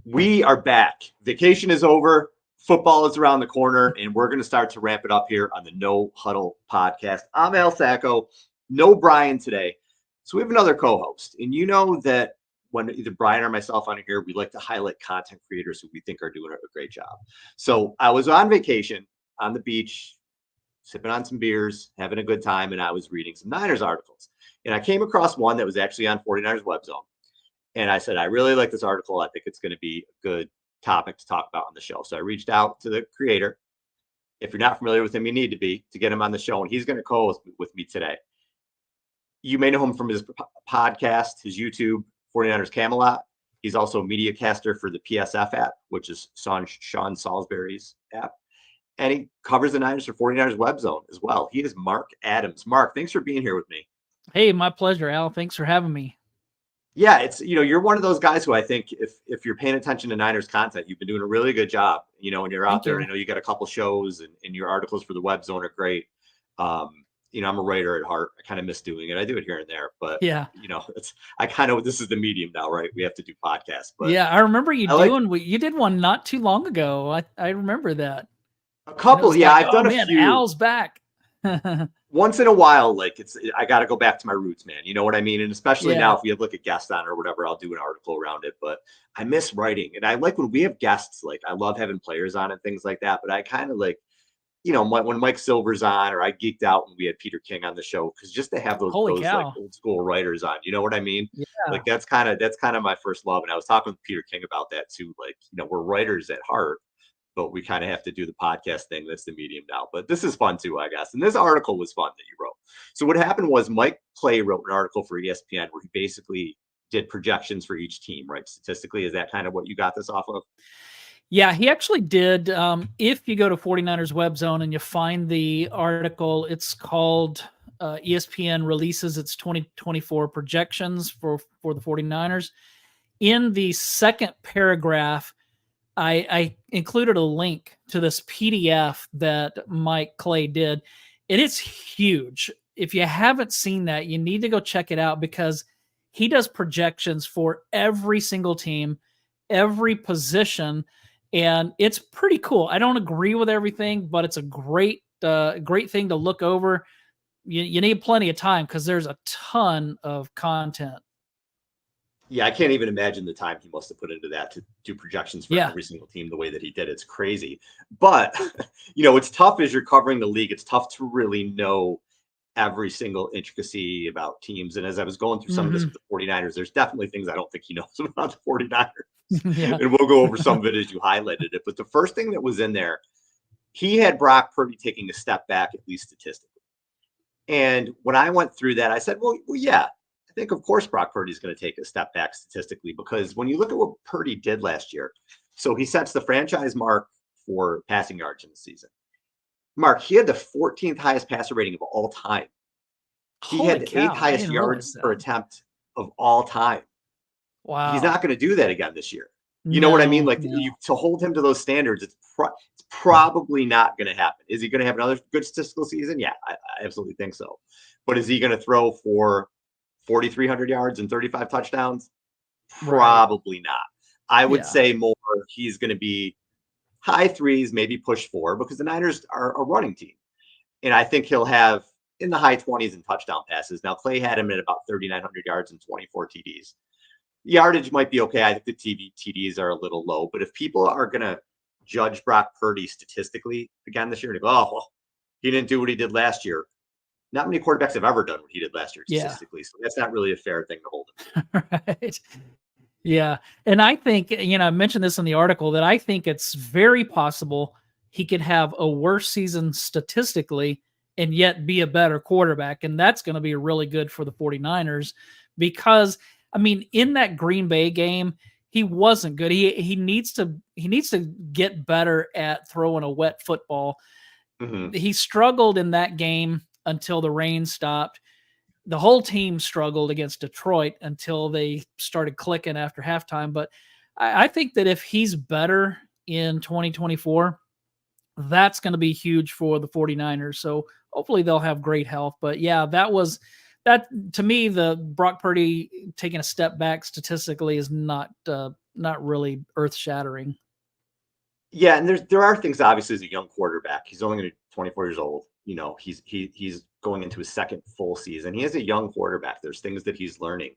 We are back. Vacation is over. Football is around the corner, and we're going to start to ramp it up here on the No Huddle podcast. I'm Al Sacco. No Brian today. So we have another co-host. And you know that when either Brian or myself on here, we like to highlight content creators who we think are doing a great job. So I was on vacation on the beach, sipping on some beers, having a good time, and I was reading some Niners articles. And I came across one that was actually on 49ers Web Zone. And I said, I really like this article. I think it's going to be a good topic to talk about on the show. So I reached out to the creator. If you're not familiar with him, you need to be to get him on the show. And he's going to co-host with me today. You may know him from his podcast, his YouTube, 49ers Camelot. He's also a media caster for the PSF app, which is Sean Salisbury's app. And he covers the Niners for 49ers Web Zone as well. He is Marc Adams. Marc, thanks for being here with me. Hey, my pleasure, Al. Thanks for having me. Yeah, it's, you're one of those guys who I think if you're paying attention to Niners content, you've been doing a really good job, when you're out there. I know you got a couple shows and your articles for the Web Zone are great. I'm a writer at heart. I kind of miss doing it. I do it here and there, but yeah, this is the medium now, right? We have to do podcasts. But yeah, I remember you you did one not too long ago. I remember that. A couple, yeah. I've done a few. Al's back. Once in a while, I got to go back to my roots, man. You know what I mean? And especially now, if we have a guest on or whatever, I'll do an article around it. But I miss writing, and I like when we have guests. I love having players on and things like that. But I kind of when Mike Silver's on, or I geeked out when we had Peter King on the show, because just to have those old school writers on, you know what I mean? Yeah. That's kind of my first love. And I was talking with Peter King about that too. We're writers at heart, but we kind of have to do the podcast thing. That's the medium now. But this is fun too, I guess. And this article was fun that you wrote. So what happened was Mike Clay wrote an article for ESPN where he basically did projections for each team, right? Statistically, is that kind of what you got this off of? Yeah, he actually did. If you go to 49ers Web Zone and you find the article, it's called ESPN releases its 2024 projections for the 49ers. In the second paragraph, I included a link to this PDF that Mike Clay did. It is huge. If you haven't seen that, you need to go check it out, because he does projections for every single team, every position, and it's pretty cool. I don't agree with everything, but it's a great thing to look over. You need plenty of time because there's a ton of content. Yeah, I can't even imagine the time he must have put into that to do projections for every single team the way that he did. It's crazy. But, it's tough as you're covering the league. It's tough to really know every single intricacy about teams. And as I was going through some of this with the 49ers, there's definitely things I don't think he knows about the 49ers. Yeah. And we'll go over some of it as you highlighted it. But the first thing that was in there, he had Brock Purdy taking a step back, at least statistically. And when I went through that, I said, well, yeah. I think, of course, Brock Purdy is going to take a step back statistically, because when you look at what Purdy did last year, so he sets the franchise mark for passing yards in the season. Mark, he had the 14th highest passer rating of all time. He had the 8th highest yards per attempt of all time. Wow. He's not going to do that again this year. You know what I mean? To hold him to those standards, it's probably not going to happen. Is he going to have another good statistical season? Yeah, I absolutely think so. But is he going to throw for 4,300 yards and 35 touchdowns? Probably not. I would say more he's going to be high threes, maybe push 4, because the Niners are a running team. And I think he'll have in the high 20s in touchdown passes. Now, Clay had him at about 3,900 yards and 24 TDs. Yardage might be okay. I think the TDs are a little low. But if people are going to judge Brock Purdy statistically again this year and go, oh, well, he didn't do what he did last year. Not many quarterbacks have ever done what he did last year statistically. So that's not really a fair thing to hold him. Right. Yeah. And I think, I mentioned this in the article, that I think it's very possible he could have a worse season statistically and yet be a better quarterback. And that's going to be really good for the 49ers, because, in that Green Bay game, he wasn't good. He needs to get better at throwing a wet football. Mm-hmm. He struggled in that game until the rain stopped. The whole team struggled against Detroit until they started clicking after halftime. But I think that if he's better in 2024, that's going to be huge for the 49ers. So hopefully they'll have great health. But yeah, that was that to me, the Brock Purdy taking a step back statistically is not really earth shattering. Yeah, and there are things, obviously, as a young quarterback. He's only going to be 24 years old. He's going into his second full season. He is a young quarterback. There's things that he's learning.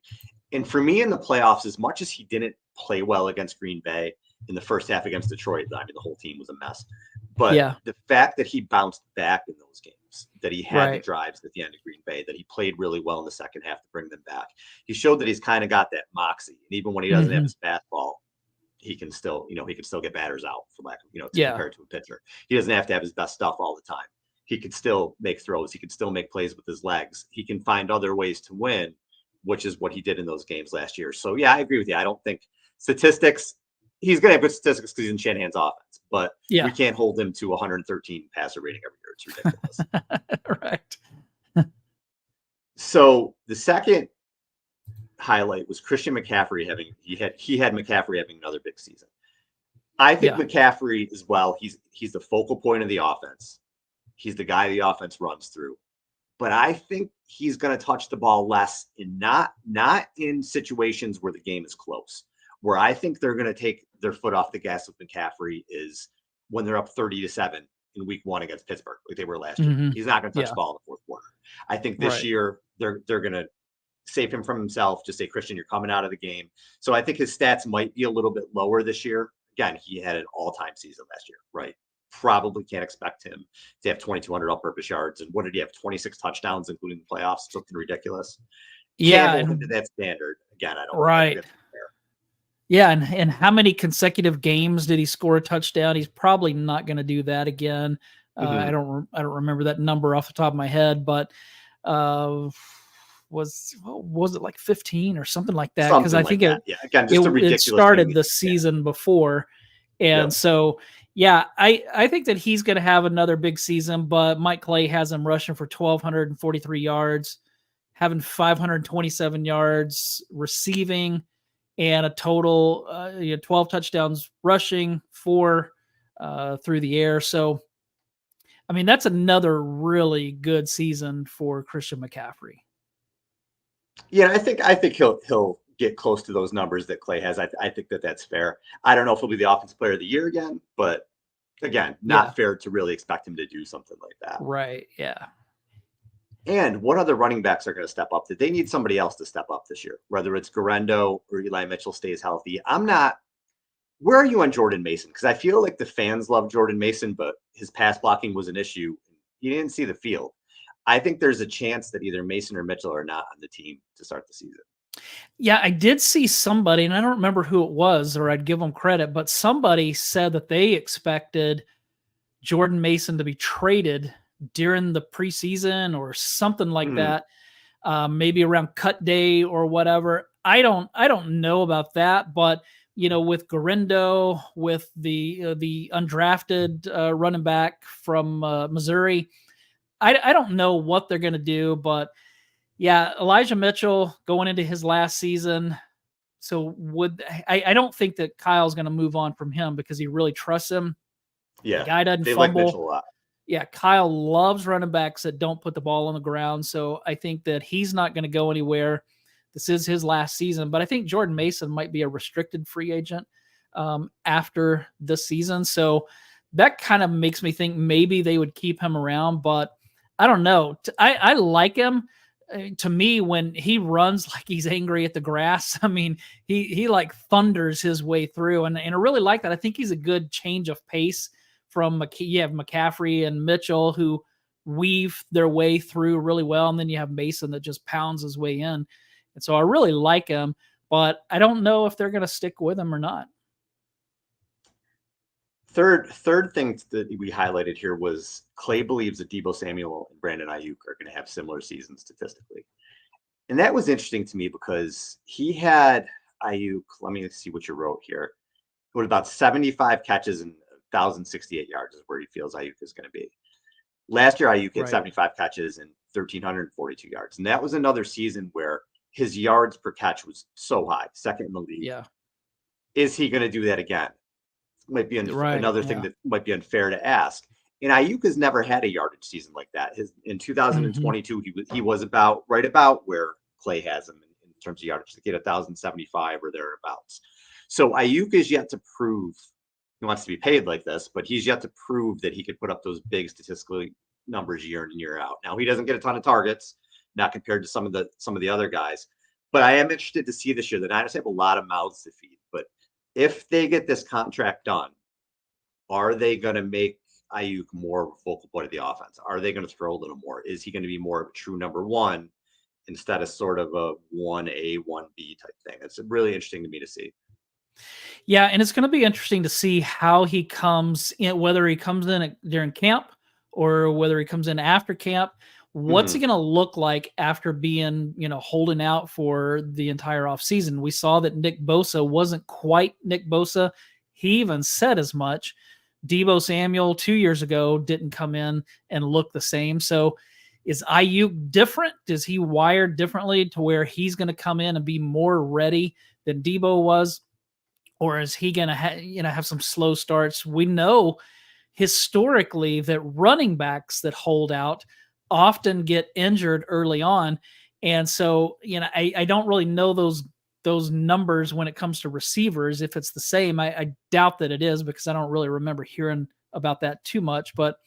And for me in the playoffs, as much as he didn't play well against Green Bay in the first half against Detroit, I mean, the whole team was a mess. But the fact that he bounced back in those games, that he had the drives at the end of Green Bay, that he played really well in the second half to bring them back, he showed that he's kind of got that moxie. And even when he doesn't have his fastball, he can still get batters out, for lack of, compared to a pitcher. He doesn't have to have his best stuff all the time. He could still make throws. He could still make plays with his legs. He can find other ways to win, which is what he did in those games last year. So, yeah, I agree with you. I don't think statistics, he's going to have good statistics because he's in Shanahan's offense, but we can't hold him to 113 passer rating every year. It's ridiculous. Right. So the second highlight was Christian McCaffrey he had McCaffrey having another big season. I think McCaffrey as well. He's the focal point of the offense. He's the guy the offense runs through. But I think he's going to touch the ball less, and not in situations where the game is close. Where I think they're going to take their foot off the gas with McCaffrey is when they're up 30-7 in week 1 against Pittsburgh, like they were last year. He's not going to touch the ball in the fourth quarter. I think this year they're going to save him from himself. Just say, Christian, you're coming out of the game. So I think his stats might be a little bit lower this year. Again, he had an all-time season last year, right? Probably can't expect him to have 2,200 all-purpose yards. And what did he have? 26 touchdowns, including the playoffs. Something ridiculous. Yeah, can't hold him to that standard. Again, I don't. Right. Think that's fair. Yeah, and how many consecutive games did he score a touchdown? He's probably not going to do that again. I don't remember that number off the top of my head, but was it like 15 or something like that? Because I think it started the season before. And so, I think that he's going to have another big season, but Mike Clay has him rushing for 1,243 yards, having 527 yards receiving, and a total 12 touchdowns rushing, 4 through the air. So, I mean, that's another really good season for Christian McCaffrey. Yeah, I think he'll get close to those numbers that Clay has. I think that's fair. I don't know if he'll be the offensive player of the year again, but again, not fair to really expect him to do something like that. Right. Yeah. And what other running backs are going to step up? Did they need somebody else to step up this year? Whether it's Garendo or Eli Mitchell stays healthy. Where are you on Jordan Mason? Because I feel like the fans love Jordan Mason, but his pass blocking was an issue. He didn't see the field. I think there's a chance that either Mason or Mitchell are not on the team to start the season. Yeah, I did see somebody, and I don't remember who it was, or I'd give them credit, but somebody said that they expected Jordan Mason to be traded during the preseason or something like that, maybe around cut day or whatever. I don't know about that, but with Garendo, with the undrafted running back from Missouri, I don't know what they're going to do, but yeah, Elijah Mitchell going into his last season. So I don't think that Kyle's going to move on from him because he really trusts him. Yeah, the guy doesn't they fumble. like Mitchell a lot. Yeah, Kyle loves running backs that don't put the ball on the ground. So I think that he's not going to go anywhere. This is his last season, but I think Jordan Mason might be a restricted free agent after this season. So that kind of makes me think maybe they would keep him around, but I don't know. I like him. To me, when he runs like he's angry at the grass, I mean, he like thunders his way through, and I really like that. I think he's a good change of pace from you have McCaffrey and Mitchell who weave their way through really well, and then you have Mason that just pounds his way in. And so I really like him, but I don't know if they're going to stick with him or not. Third thing that we highlighted here was Clay believes that Deebo Samuel and Brandon Ayuk are going to have similar seasons statistically. And that was interesting to me because he had Ayuk, let me see what you wrote here. It was about 75 catches and 1,068 yards is where he feels Ayuk is going to be. Last year, Ayuk had 75 catches and 1,342 yards. And that was another season where his yards per catch was so high, second in the league. Yeah. Is he going to do that again? Might be another thing that might be unfair to ask. And Ayuk has never had a yardage season like that. In 2022, he was right about where Clay has him in terms of yardage, to get 1,075 or thereabouts. So Ayuk is yet to prove he wants to be paid like this, but he's yet to prove that he could put up those big statistical numbers year in and year out. Now he doesn't get a ton of targets, not compared to some of the other guys. But I am interested to see this year. The Niners have a lot of mouths to feed. But if they get this contract done, are they going to make Ayuk more of a focal point of the offense? Are they going to throw a little more? Is he going to be more of a true number one instead of sort of a 1A, 1B type thing? It's really interesting to me to see. Yeah, and it's going to be interesting to see how he comes in, whether he comes in during camp or whether he comes in after camp. What's he going to look like after being, holding out for the entire offseason? We saw that Nick Bosa wasn't quite Nick Bosa. He even said as much. Deebo Samuel 2 years ago didn't come in and look the same. So is Ayuk different? Is he wired differently to where he's going to come in and be more ready than Deebo was? Or is he going to have some slow starts? We know historically that running backs that hold out often get injured early on. And so, I don't really know those numbers when it comes to receivers. If it's the same, I doubt that it is, because I don't really remember hearing about that too much. But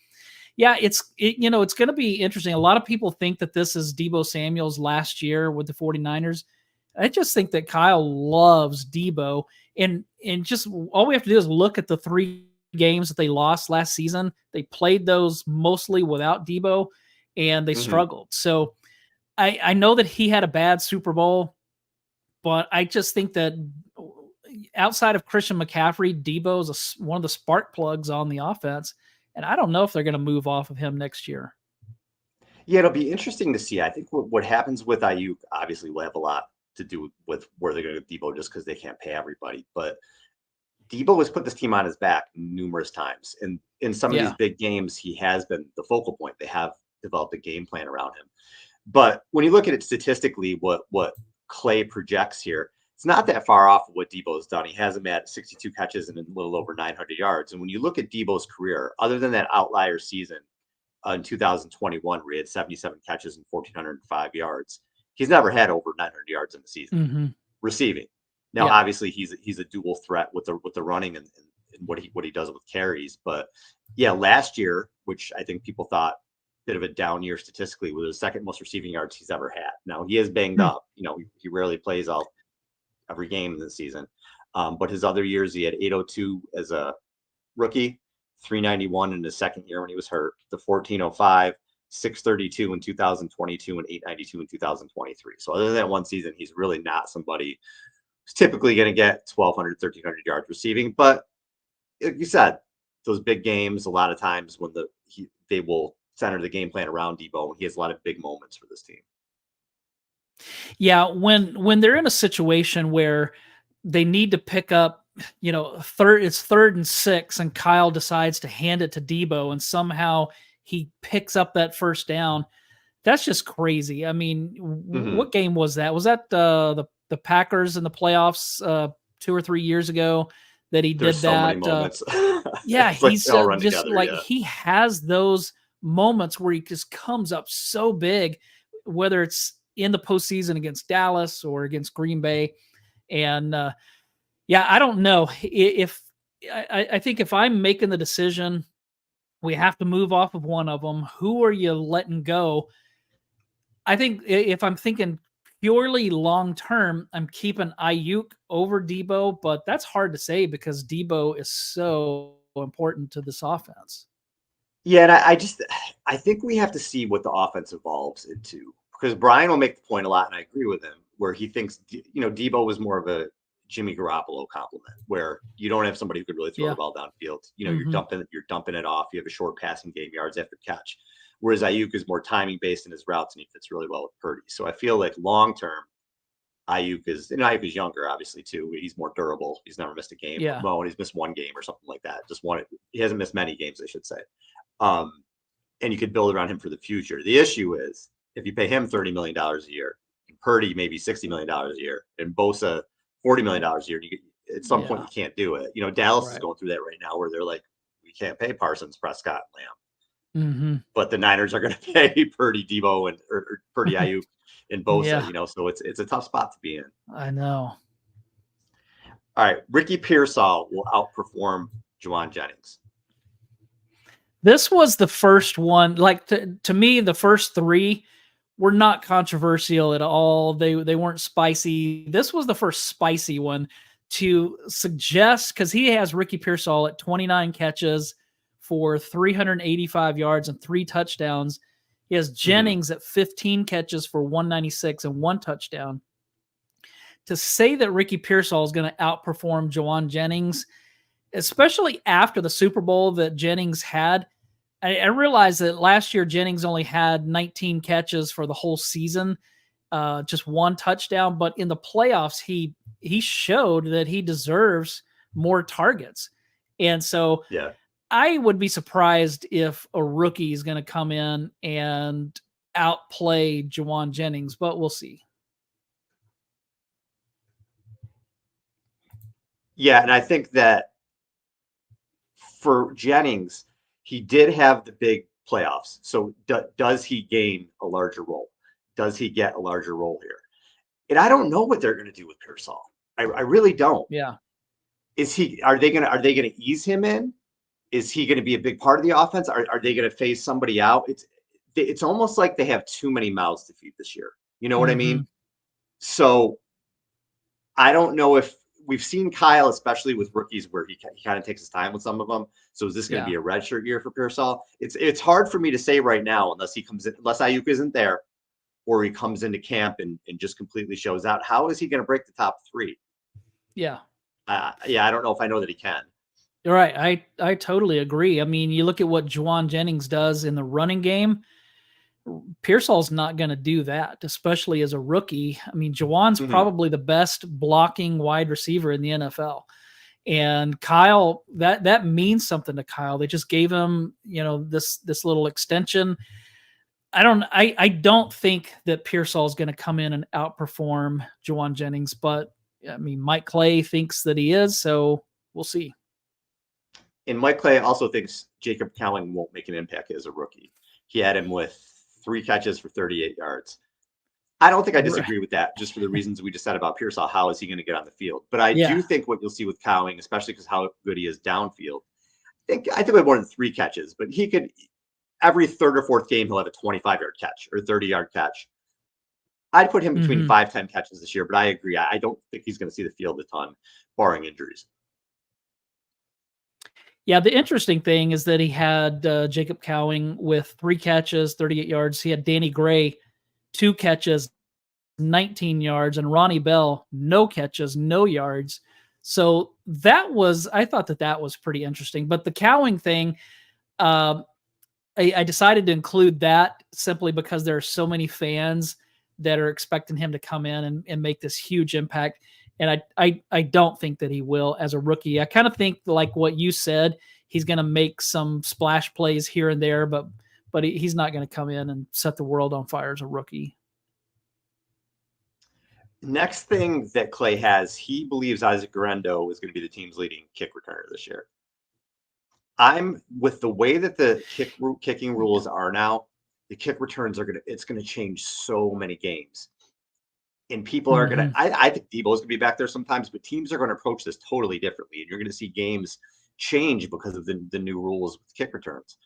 yeah, it's going to be interesting. A lot of people think that this is Deebo Samuel's last year with the 49ers. I just think that Kyle loves Deebo, and just all we have to do is look at the 3 games that they lost last season. They played those mostly without Deebo, and they struggled. So I know that he had a bad Super Bowl, but I just think that outside of Christian McCaffrey, Deebo is one of the spark plugs on the offense, and I don't know if they're going to move off of him next year. Yeah, it'll be interesting to see. I think what happens with Ayuk obviously will have a lot to do with where they're going to get Deebo, just because they can't pay everybody. But Deebo has put this team on his back numerous times. And in some of these big games, he has been the focal point. They have developed a game plan around him. But when you look at it statistically, what Clay projects here, it's not that far off of what Deebo's done. He has him at 62 catches and a little over 900 yards. And when you look at Deebo's career, other than that outlier season in 2021, where he had 77 catches and 1,405 yards, he's never had over 900 yards in the season receiving. Now, obviously, he's a dual threat with the running and what he does with carries. But yeah, last year, which I think people thought bit of a down year statistically, was the second most receiving yards he's ever had. Now he is banged up. He rarely plays all every game in the season. But his other years, he had 802 as a rookie, 391 in his second year when he was hurt, the 1405. 632 in 2022 and 892 in 2023. So other than that one season, he's really not somebody who's typically going to get 1,200, 1,300 yards receiving. But like you said, those big games, a lot of times when they will center the game plan around Deebo, and he has a lot of big moments for this team. Yeah, when they're in a situation where they need to pick up, it's 3rd and 6, and Kyle decides to hand it to Deebo, and somehow he picks up that first down. That's just crazy. I mean, what game was that? Was that the Packers in the playoffs 2 or 3 years ago that he did that? Many moments. Yeah, he's he has those moments where he just comes up so big, whether it's in the postseason against Dallas or against Green Bay. And I don't know if I think if I'm making the decision, we have to move off of one of them. Who are you letting go? I think if I'm thinking purely long term, I'm keeping Ayuk over Deebo, but that's hard to say because Deebo is so important to this offense. Yeah, and I think we have to see what the offense evolves into, because Brian will make the point a lot, and I agree with him, where he thinks Deebo was more of a Jimmy Garoppolo compliment, where you don't have somebody who could really throw the ball downfield. You're dumping it off. You have a short passing game, yards after catch. Whereas Ayuk is more timing based in his routes, and he fits really well with Purdy. So I feel like long term, Ayuk is younger, obviously too. He's more durable. He's never missed a game. Yeah. Well, he's missed one game or something like that. He hasn't missed many games, I should say. And you could build around him for the future. The issue is if you pay him $30 million a year, and Purdy maybe $60 million a year, and Bosa $40 million a year, at some point you can't do it. Dallas is going through that right now, where they're like, we can't pay Parsons, Prescott, Lamb. but the Niners are going to pay Purdy, Debo, and or Purdy, Ayuk, and Bosa. Yeah. So it's a tough spot to be in. I know. All right, Ricky Pearsall will outperform Juwan Jennings. This was the first one. Like to me, the first three were not controversial at all. They weren't spicy. This was the first spicy one to suggest, because he has Ricky Pearsall at 29 catches for 385 yards and 3 touchdowns. He has Jennings at 15 catches for 196 and 1 touchdown. To say that Ricky Pearsall is going to outperform Juwan Jennings, especially after the Super Bowl that Jennings had, I realized that last year Jennings only had 19 catches for the whole season, just 1 touchdown. But in the playoffs, he showed that he deserves more targets. And so I would be surprised if a rookie is going to come in and outplay Juwan Jennings, but we'll see. Yeah, and I think that for Jennings, he did have the big playoffs. So does he gain a larger role? Does he get a larger role here? And I don't know what they're going to do with Pearsall. I really don't. Yeah. Are they going to ease him in? Is he going to be a big part of the offense? Are they going to phase somebody out? It's almost like they have too many mouths to feed this year. You know what I mean? So I don't know if we've seen Kyle, especially with rookies, where he kind of takes his time with some of them. So is this going to be a redshirt year for Pearsall? It's hard for me to say right now, unless Ayuk isn't there, or he comes into camp and just completely shows out. How is he going to break the top 3? Yeah. I don't know if I know that he can. You're right. I totally agree. I mean, you look at what Juwan Jennings does in the running game. Pearsall's not going to do that, especially as a rookie. I mean, Juwan's probably the best blocking wide receiver in the NFL. And Kyle, that means something to Kyle. They just gave him, this little extension. I don't think that Pearsall is going to come in and outperform Juwan Jennings, but I mean, Mike Clay thinks that he is, so we'll see. And Mike Clay also thinks Jacob Cowing won't make an impact as a rookie. He had him with 3 catches for 38 yards. I don't think I disagree with that, just for the reasons we just said about Pearsall. How is he going to get on the field? But I do think what you'll see with Cowing, especially because how good he is downfield, I think we have more than 3 catches, but he could, every 3rd or 4th game, he'll have a 25-yard catch or 30-yard catch. I'd put him between 5-10 catches this year, but I agree. I don't think he's going to see the field a ton, barring injuries. Yeah, the interesting thing is that he had Jacob Cowing with 3 catches, 38 yards. He had Danny Gray, 2 catches, 19 yards, and Ronnie Bell, no catches, no yards. So I thought that was pretty interesting. But the Cowing thing, I decided to include that simply because there are so many fans that are expecting him to come in and make this huge impact. And I don't think that he will as a rookie. I kind of think, like what you said, he's going to make some splash plays here and there, but he's not going to come in and set the world on fire as a rookie. Next thing that Clay has, he believes Isaac Guerendo is going to be the team's leading kick returner this year. I'm with the way that the kicking rules are now, the kick returns it's going to change so many games. And people are going to, I think Debo's going to be back there sometimes, but teams are going to approach this totally differently. And you're going to see games change because of the new rules with kick returns.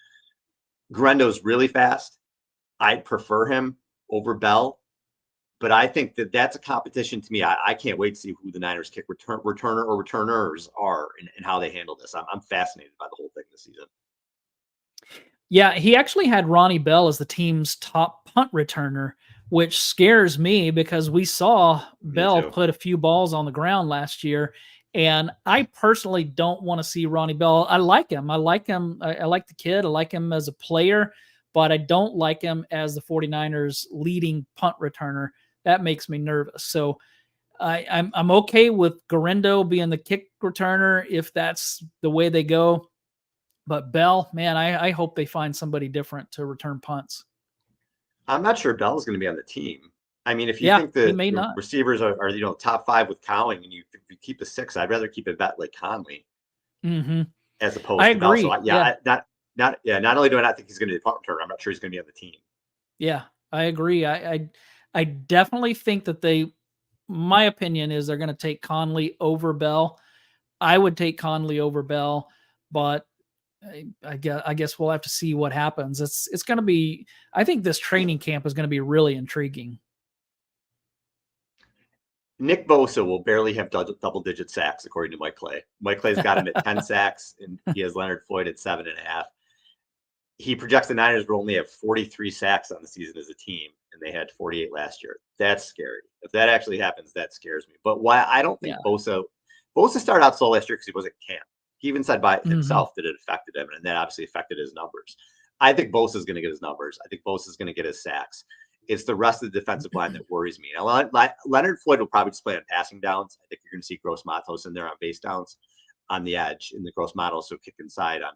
Guerendo's really fast. I'd prefer him over Bell, but I think that's a competition to me. I can't wait to see who the Niners kick returner or returners are and how they handle this. I'm fascinated by the whole thing this season. Yeah, he actually had Ronnie Bell as the team's top punt returner, which scares me because we saw Bell put a few balls on the ground last year. And I personally don't want to see Ronnie Bell. I like him. I like the kid. I like him as a player, but I don't like him as the 49ers leading punt returner. That makes me nervous. So I'm okay with Guerendo being the kick returner if that's the way they go. But Bell, man, I hope they find somebody different to return punts. I'm not sure Bell is going to be on the team. I mean, if you think the receivers are top 5 with Cowing, and you keep a 6, I'd rather keep a vet like Conley as opposed to Bell. So Not only do I not think he's going to be a punt returner, I'm not sure he's going to be on the team. Yeah, I agree. I definitely think that my opinion is they're going to take Conley over Bell. I would take Conley over Bell, but I guess we'll have to see what happens. It's going to be. I think this training camp is going to be really intriguing. Nick Bosa will barely have double-digit sacks, according to Mike Clay. Mike Clay's got him at 10 sacks, and he has Leonard Floyd at 7.5. He projects the Niners will only have 43 sacks on the season as a team, and they had 48 last year. That's scary. If that actually happens, that scares me. But why I don't think Bosa started out slow last year because he wasn't camp. He even said by himself that it affected him, and that obviously affected his numbers. I think Bosa is going to get his numbers. I think Bosa is going to get his sacks. It's the rest of the defensive line that worries me. Now, Leonard Floyd will probably just play on passing downs. I think you're going to see Gross Matos in there on base downs on the edge, and the Gross Matos will kick inside on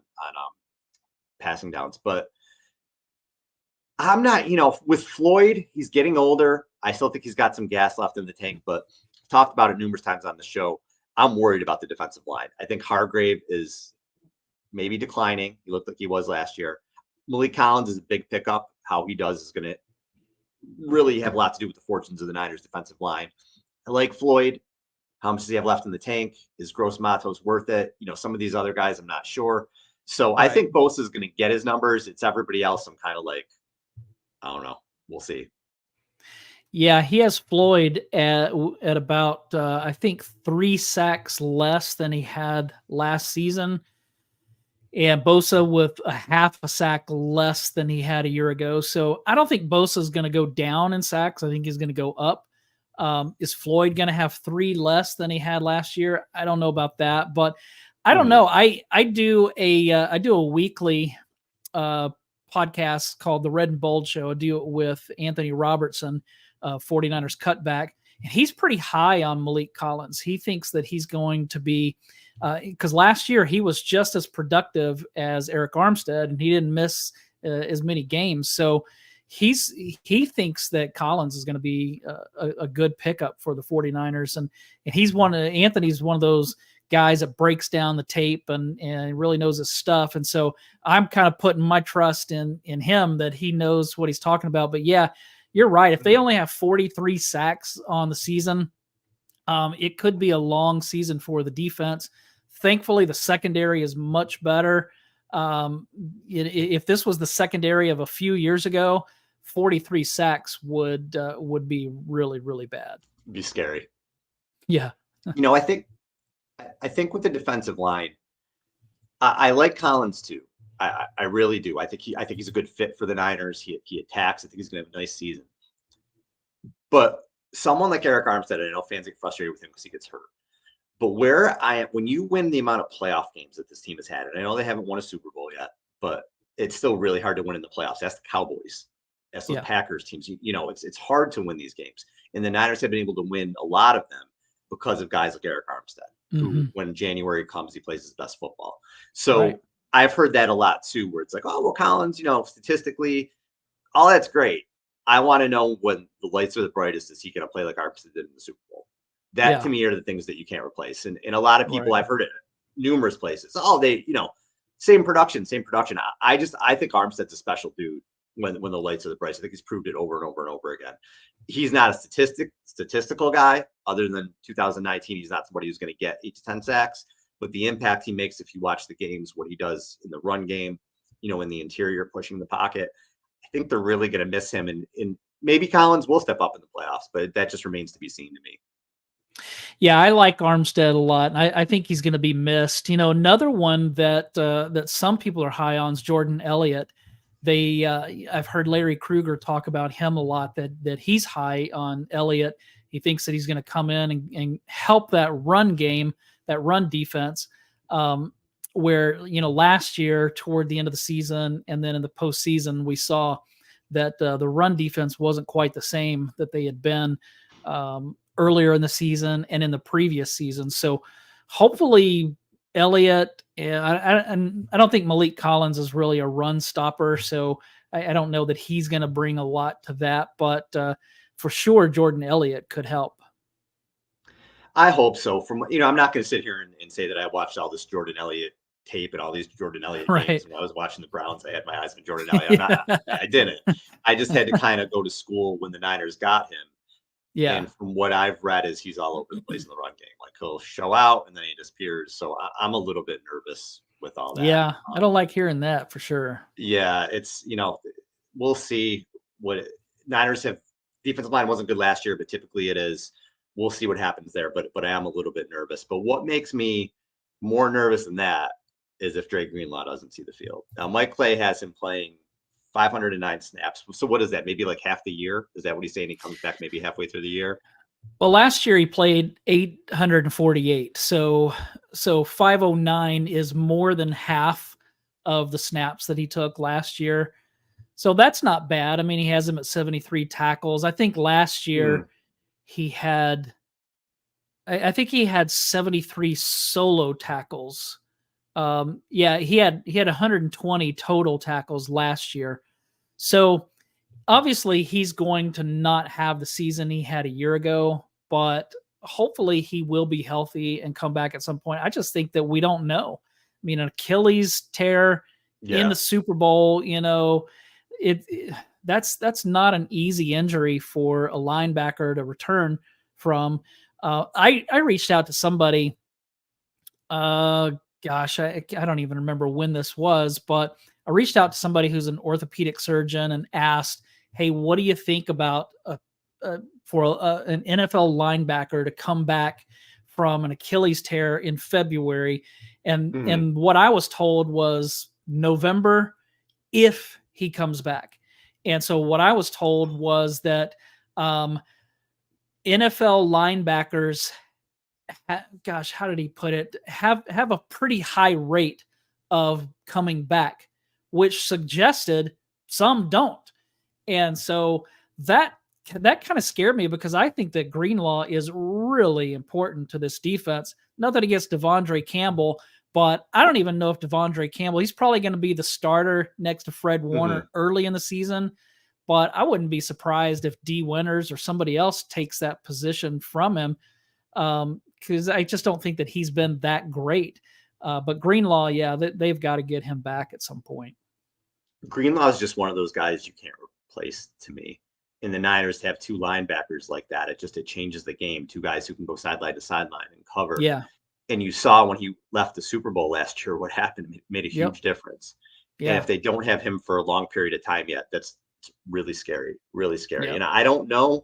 passing downs. But I'm not, with Floyd, he's getting older. I still think he's got some gas left in the tank, but I've talked about it numerous times on the show. I'm worried about the defensive line. I think Hargrave is maybe declining. He looked like he was last year. Malik Collins is a big pickup. How he does is going to really have a lot to do with the fortunes of the Niners defensive line. I like Floyd. How much does he have left in the tank? Is Gross Matos worth it? Some of these other guys, I'm not sure. So I think Bosa is going to get his numbers. It's everybody else. I'm kind of like, I don't know. We'll see. Yeah, he has Floyd at about, I think, 3 sacks less than he had last season. And Bosa with a half a sack less than he had a year ago. So I don't think Bosa is going to go down in sacks. I think he's going to go up. Is Floyd going to have 3 less than he had last year? I don't know about that, but I don't know. I do a weekly podcast called the Red and Bold Show. I do it with Anthony Robertson, 49ers cutback, and he's pretty high on Malik Collins. He thinks that he's going to be because last year he was just as productive as Eric Armstead, and he didn't miss as many games. So he thinks that Collins is going to be a good pickup for the 49ers, and Anthony's one of those guys that breaks down the tape and really knows his stuff. And so I'm kind of putting my trust in him that he knows what he's talking about. But yeah, you're right. If they only have 43 sacks on the season, it could be a long season for the defense. Thankfully, the secondary is much better. If this was the secondary of a few years ago, 43 sacks would be really, really bad. It'd be scary. Yeah. I think with the defensive line, I like Collins too. I really do. I think he's a good fit for the Niners. He attacks. I think he's going to have a nice season. But someone like Eric Armstead, I know fans get frustrated with him because he gets hurt. But when you win the amount of playoff games that this team has had, and I know they haven't won a Super Bowl yet, but it's still really hard to win in the playoffs. That's the Cowboys. That's the Packers teams. It's hard to win these games. And the Niners have been able to win a lot of them because of guys like Eric Armstead, who, when January comes, he plays his best football. So I've heard that a lot too, where it's like, oh, well, Collins, statistically, all that's great. I want to know when the lights are the brightest, is he going to play like Armstead did in the Super Bowl? That to me are the things that you can't replace. And a lot of people, I've heard it numerous places. Oh, they, same production. I think Armstead's a special dude when the lights are the brightest. I think he's proved it over and over and over again. He's not a statistical guy. Other than 2019, he's not somebody who's going to get 8 to 10 sacks. But the impact he makes, if you watch the games, what he does in the run game, in the interior, pushing the pocket, I think they're really going to miss him. And maybe Collins will step up in the playoffs, but that just remains to be seen to me. Yeah, I like Armstead a lot. I think he's going to be missed. Another one that some people are high on is Jordan Elliott. I've heard Larry Krueger talk about him a lot, that he's high on Elliott. He thinks that he's going to come in and help that run game, that run defense, where, last year toward the end of the season and then in the postseason, we saw that the run defense wasn't quite the same that they had been earlier in the season and in the previous season. So hopefully Elliott, I don't think Malik Collins is really a run stopper. So I don't know that he's going to bring a lot to that, but for sure, Jordan Elliott could help. I hope so. I'm not going to sit here and say that I watched all this Jordan Elliott tape and all these Jordan Elliott Right. games. When I was watching the Browns, I had my eyes on Jordan Elliott. I didn't. I just had to kind of go to school when the Niners got him. Yeah. And from what I've read is he's all over the place in the run game. Like he'll show out and then he disappears. So I'm a little bit nervous with all that. Yeah. I don't like hearing that for sure. Yeah, it's, we'll see Niners have. Defensive line wasn't good last year, but typically it is. We'll see what happens there. But I am a little bit nervous. But what makes me more nervous than that is if Dre Greenlaw doesn't see the field. Now, Mike Clay has him playing 509 snaps. So what is that? Maybe like half the year? Is that what he's saying? He comes back maybe halfway through the year? Well, last year he played 848. So 509 is more than half of the snaps that he took last year. So that's not bad. I mean, he has him at 73 tackles. I think last year he had 73 solo tackles. He had 120 total tackles last year. So obviously he's going to not have the season he had a year ago, but hopefully he will be healthy and come back at some point. I just think that we don't know. I mean, an Achilles tear in the Super Bowl, that's not an easy injury for a linebacker to return from. I reached out to somebody, I don't even remember when this was, but I reached out to somebody who's an orthopedic surgeon and asked, hey, what do you think about for an NFL linebacker to come back from an Achilles tear in February? And what I was told was November if he comes back. And so what I was told was that NFL linebackers, how did he put it? Have a pretty high rate of coming back, which suggested some don't. And so that kind of scared me because I think that Greenlaw is really important to this defense. Not that against Devondre Campbell, but I don't even know if Devondre Campbell, he's probably going to be the starter next to Fred Warner early in the season. But I wouldn't be surprised if D. Winters or somebody else takes that position from him, because I just don't think that he's been that great. But Greenlaw, they've got to get him back at some point. Greenlaw is just one of those guys you can't replace to me. And the Niners have two linebackers like that. It changes the game. Two guys who can go sideline to sideline and cover. Yeah. And you saw when he left the Super Bowl last year, what happened. It made a huge difference. Yeah. And if they don't have him for a long period of time yet, that's really scary, really scary. Yep. And I don't know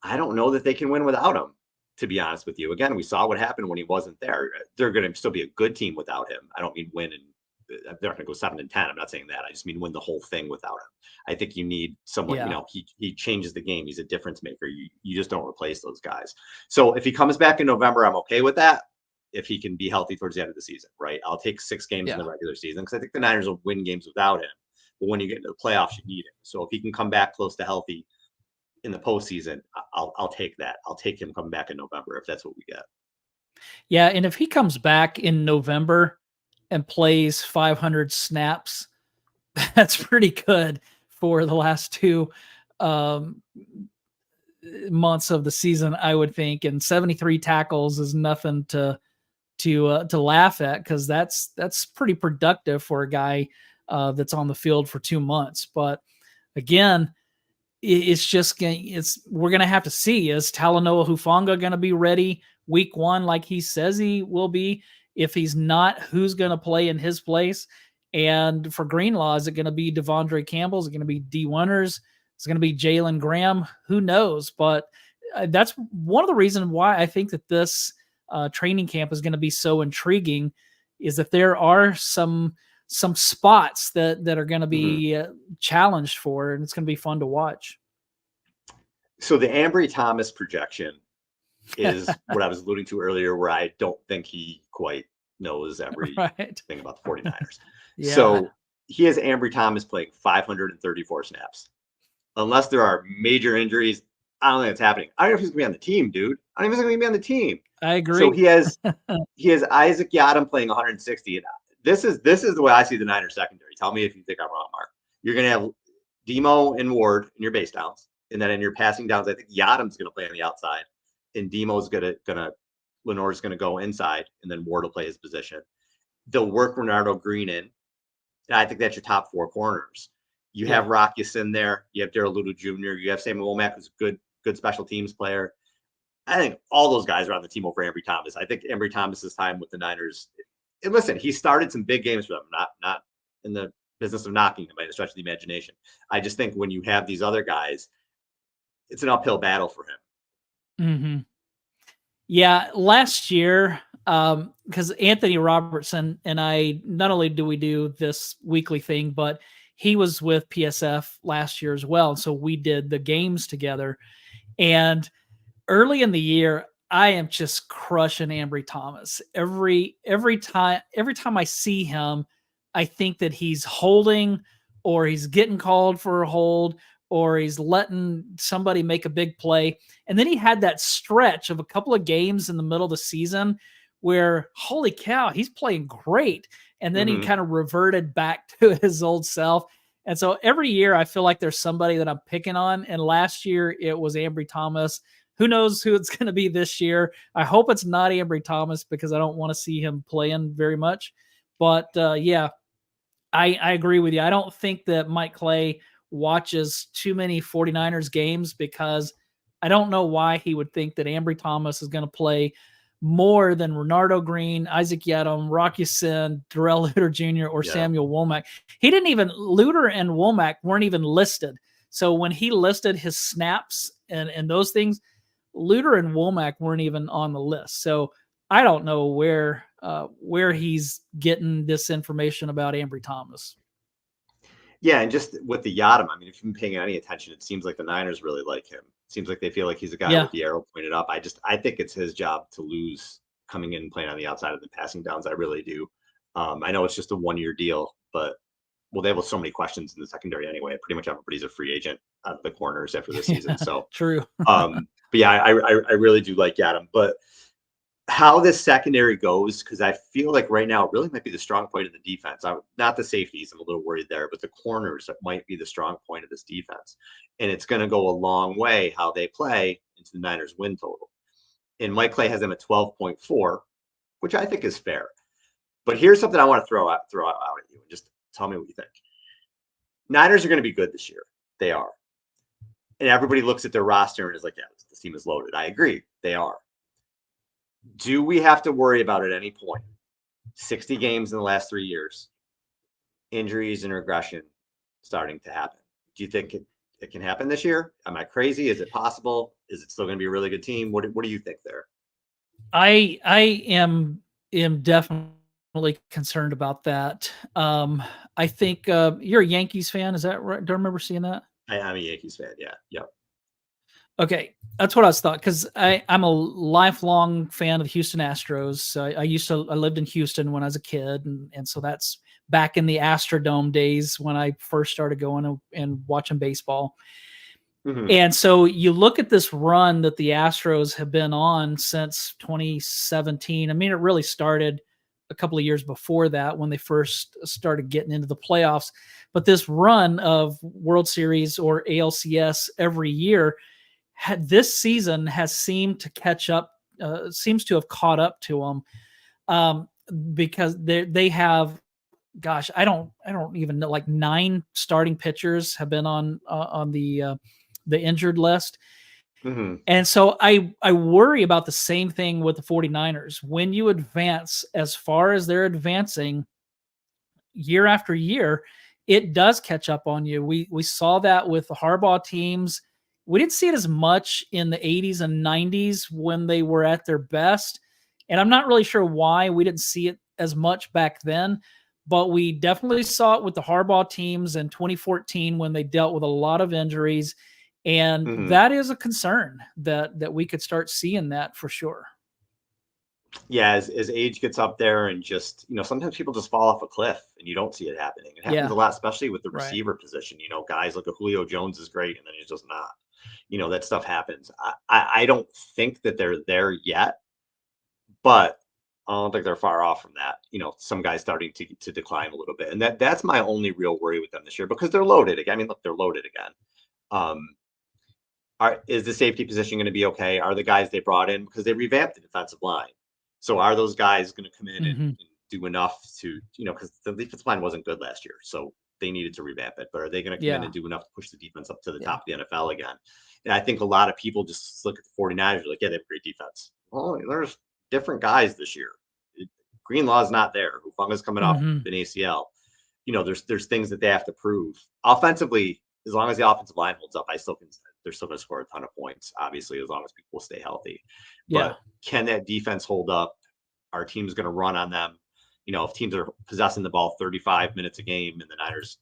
that they can win without him, to be honest with you. Again, we saw what happened when he wasn't there. They're going to still be a good team without him. I don't mean win and they're not going to go 7-10. I'm not saying that. I just mean win the whole thing without him. I think you need someone, he changes the game. He's a difference maker. You just don't replace those guys. So if he comes back in November, I'm okay with that. If he can be healthy towards the end of the season, right? I'll take 6 games in the regular season because I think the Niners will win games without him. But when you get into the playoffs, you need him. So if he can come back close to healthy in the postseason, I'll take that. I'll take him coming back in November if that's what we get. Yeah, and if he comes back in November and plays 500 snaps, that's pretty good for the last 2 months of the season, I would think. And 73 tackles is nothing to laugh at, because that's pretty productive for a guy that's on the field for 2 months. But again, we're going to have to see, is Talanoa Hufanga going to be ready week 1 like he says he will be? If he's not, who's going to play in his place? And for Greenlaw, is it going to be Devondre Campbell? Is it going to be D. Winters? Is it going to be Jalen Graham? Who knows? But that's one of the reasons why I think that this training camp is going to be so intriguing, is that there are some spots that are going to be challenged for, and it's going to be fun to watch. So the Ambry Thomas projection is what I was alluding to earlier, where I don't think he quite knows everything about the 49ers. Yeah. So he has Ambry Thomas playing 534 snaps. Unless there are major injuries, I don't think it's happening. I don't know if he's going to be on the team, dude. I don't even think he's going to be on the team. I agree. So he has Isaac Yiadom playing 160. And this is the way I see the Niners secondary. Tell me if you think I'm wrong, Mark. You're going to have Demo and Ward in your base downs, and then in your passing downs, I think Yiadom's going to play on the outside, and Demo's Lenore's going to go inside, and then Ward will play his position. they'll work Renardo Green in. And I think that's your top 4 corners. You Yeah. have Rockus in there. You have Darrell Ludo Jr. You have Samuel Womack, who's a good special teams player. I think all those guys are on the team over Ambry Thomas. I think Ambry Thomas's time with the Niners. And listen, he started some big games for them. Not in the business of knocking him by any stretch of the imagination. I just think when you have these other guys, it's an uphill battle for him. Mm-hmm. Yeah, last year, because Anthony Robertson and I, not only do we do this weekly thing, but he was with PSF last year as well. So we did the games together. And early in the year, I am just crushing Ambry Thomas. Every time I see him, I think that he's holding or he's getting called for a hold or he's letting somebody make a big play. And then he had that stretch of a couple of games in the middle of the season where, holy cow, he's playing great. And then he kind of reverted back to his old self. And so every year I feel like there's somebody that I'm picking on. And last year it was Ambry Thomas. Who knows who it's going to be this year? I hope it's not Ambry Thomas because I don't want to see him playing very much. But yeah, I agree with you. I don't think that Mike Clay watches too many 49ers games because I don't know why he would think that Ambry Thomas is going to play more than Renardo Green, Isaac Yadom, Rocky Sin, Darrell Luter Jr., or Samuel Womack. Luter and Womack weren't even listed. So when he listed his snaps and those things, Luter and Womack weren't even on the list. So I don't know where he's getting this information about Ambry Thomas. Yeah, and just with the Yadam, I mean, if you've been paying any attention, it seems like the Niners really like him. It seems like they feel like he's a guy with the arrow pointed up. I think it's his job to lose coming in and playing on the outside of the passing downs. I really do. I know it's just a 1-year deal, but they have so many questions in the secondary anyway. Pretty much everybody's a free agent out of the corners after the season. So true. But yeah, I really do like Yadam. But how this secondary goes, because I feel like right now it really might be the strong point of the defense. Not the safeties, I'm a little worried there, but the corners that might be the strong point of this defense. And it's going to go a long way how they play into the Niners win total. And Mike Clay has them at 12.4, which I think is fair. But here's something I want to throw out at you and just tell me what you think. Niners are going to be good this year. They are. And everybody looks at their roster and is like, yeah, this team is loaded. I agree. They are. Do we have to worry about at any point 60 games in the last 3 years, injuries and regression starting to happen? Do you think it can happen this year? Am I crazy? Is it possible? Is it still going to be a really good team? What do you think there? I am definitely concerned about that. I think you're a Yankees fan. Is that right? Do I remember seeing that? I'm a Yankees fan. Yeah. Yep. Okay, that's what I was thought because I'm a lifelong fan of the Houston Astros. I lived in Houston when I was a kid, and so that's back in the Astrodome days when I first started going and watching baseball. And so you look at this run that the Astros have been on since 2017. I mean, it really started a couple of years before that when they first started getting into the playoffs. But this run of World Series or ALCS every year, this season has seemed to catch up, seems to have caught up to them because they have, gosh, I don't even know, like 9 starting pitchers have been on the injured list. And so I worry about the same thing with the 49ers. When you advance as far as they're advancing year after year, it does catch up on you. We saw that with the Harbaugh teams. We didn't see it as much in the 80s and 90s when they were at their best. And I'm not really sure why we didn't see it as much back then, but we definitely saw it with the Harbaugh teams in 2014 when they dealt with a lot of injuries. And that is a concern that we could start seeing that for sure. Yeah, as age gets up there and just, sometimes people just fall off a cliff and you don't see it happening. It happens a lot, especially with the receiver position. Guys like a Julio Jones is great and then he's just not. That stuff happens. I don't think that they're there yet, but I don't think they're far off from that. Some guys starting to decline a little bit. And that's my only real worry with them this year because they're loaded again. I mean, look, they're loaded again. Is the safety position going to be okay? Are the guys they brought in because they revamped the defensive line? So are those guys going to come in and do enough to, because the defensive line wasn't good last year, so they needed to revamp it. But are they going to come in and do enough to push the defense up to the top of the NFL again? And I think a lot of people just look at the 49ers like, yeah, they have great defense. Well, there's different guys this year. Greenlaw's not there. Hufanga's coming off an ACL. There's things that they have to prove. Offensively, as long as the offensive line holds up, they're still going to score a ton of points, obviously, as long as people stay healthy. Yeah. But can that defense hold up? Our team's going to run on them. If teams are possessing the ball 35 minutes a game and the Niners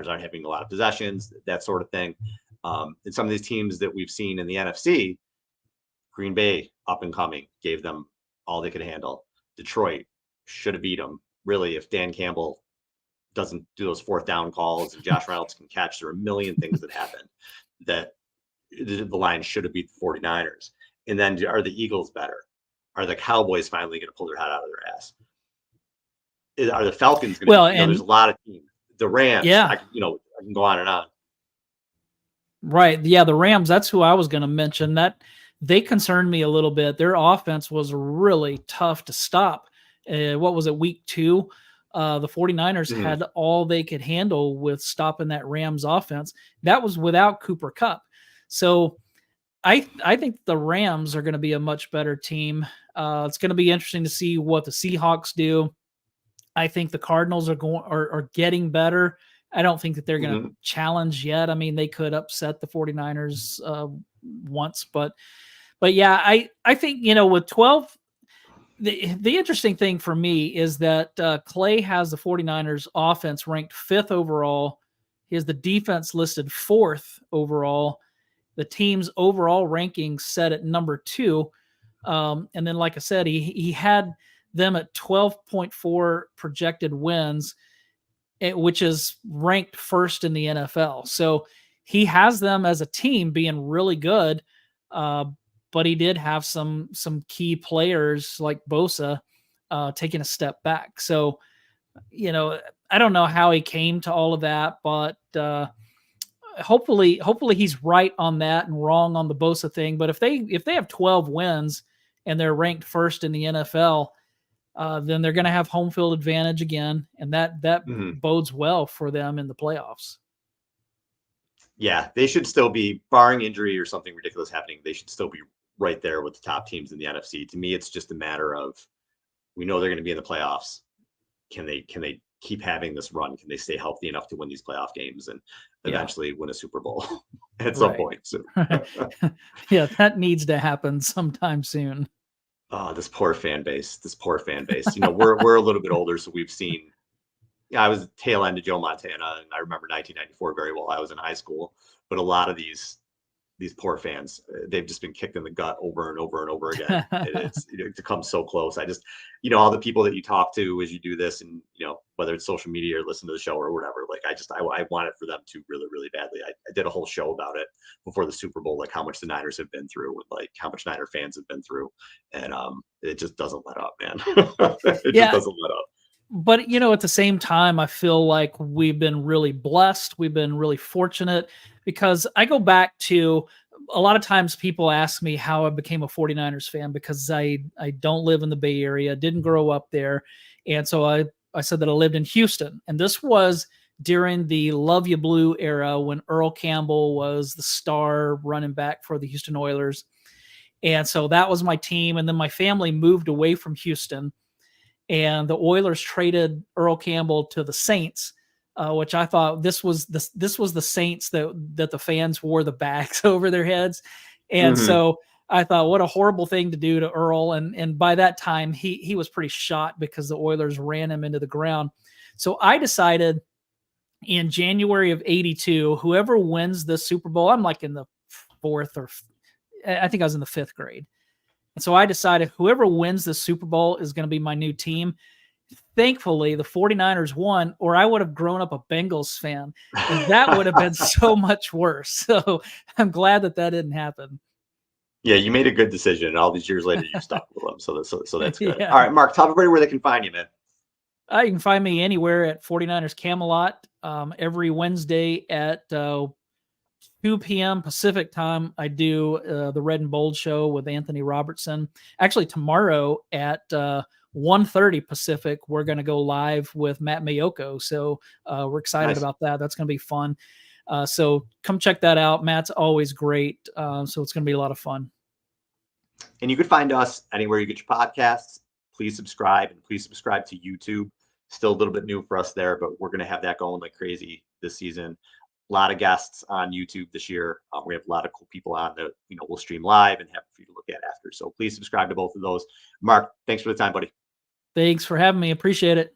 aren't having a lot of possessions, that sort of thing. And some of these teams that we've seen in the NFC, Green Bay, up and coming, gave them all they could handle. Detroit should have beat them. Really, if Dan Campbell doesn't do those fourth down calls and Josh Reynolds can catch, there are a million things that happen that the Lions should have beat the 49ers. And then are the Eagles better? Are the Cowboys finally going to pull their head out of their ass? Are the Falcons going to there's a lot of teams. The Rams, I can go on and on. Right. Yeah, the Rams, that's who I was going to mention. That they concerned me a little bit. Their offense was really tough to stop. What was it, week 2? The 49ers had all they could handle with stopping that Rams offense. That was without Cooper Kupp. So I think the Rams are going to be a much better team. It's going to be interesting to see what the Seahawks do. I think the Cardinals are getting better. I don't think that they're going to challenge yet. I mean, they could upset the 49ers once, but yeah, I think, with 12, the interesting thing for me is that Clay has the 49ers offense ranked 5th overall. He has the defense listed 4th overall. The team's overall ranking set at number 2. And then, like I said, he had them at 12.4 projected wins, which is ranked 1st in the NFL. So he has them as a team being really good. But he did have some key players like Bosa taking a step back. So, I don't know how he came to all of that, but hopefully he's right on that and wrong on the Bosa thing. But if they have 12 wins and they're ranked 1st in the NFL, then they're going to have home field advantage again, and that bodes well for them in the playoffs. Yeah, they should still be, barring injury or something ridiculous happening, they should still be right there with the top teams in the NFC. To me, it's just a matter of, we know they're going to be in the playoffs. Can they keep having this run? Can they stay healthy enough to win these playoff games and eventually win a Super Bowl at some point soon? Yeah, that needs to happen sometime soon. Oh, this poor fan base. We're a little bit older, so we've seen. I was tail end of Joe Montana, and I remember 1994 very well. I was in high school, but a lot of these poor fans, they've just been kicked in the gut over and over and over again. It's to come so close. I just, all the people that you talk to as you do this, and whether it's social media or listen to the show or whatever, like I want it for them to really, really badly. I did a whole show about it before the Super Bowl, like how much the Niners have been through, and like how much Niner fans have been through, and it just doesn't let up, man. Just doesn't let up. But, at the same time, I feel like we've been really blessed. We've been really fortunate, because I go back to, a lot of times people ask me how I became a 49ers fan, because I don't live in the Bay Area, didn't grow up there. And so I said that I lived in Houston. And this was during the Love You Blue era, when Earl Campbell was the star running back for the Houston Oilers. And so that was my team. And then my family moved away from Houston, and the Oilers traded Earl Campbell to the Saints, which I thought this was the Saints that the fans wore the bags over their heads. And so I thought, what a horrible thing to do to Earl. And by that time, he was pretty shot, because the Oilers ran him into the ground. So I decided in January of '82, whoever wins the Super Bowl, I'm like in the 4th, or I think I was in the 5th grade. And so I decided whoever wins the Super Bowl is going to be my new team. Thankfully, the 49ers won, or I would have grown up a Bengals fan, and that would have been so much worse. So I'm glad that didn't happen. Yeah, you made a good decision, and all these years later, you stuck with them. So that's good. Yeah. All right, Mark, tell everybody where they can find you, man. You can find me anywhere at 49ers Camelot. Every Wednesday at 2 p.m. Pacific time, I do the Red and Bold show with Anthony Robertson. Actually, tomorrow at 1:30 Pacific, we're going to go live with Matt Mayoko. So we're excited about that. That's going to be fun. So come check that out. Matt's always great. So it's going to be a lot of fun. And you can find us anywhere you get your podcasts. Please subscribe, and please subscribe to YouTube. Still a little bit new for us there, but we're going to have that going like crazy this season. A lot of guests on YouTube this year. We have a lot of cool people on that, we'll stream live and have for you to look at after. So please subscribe to both of those. Mark, thanks for the time, buddy. Thanks for having me. Appreciate it.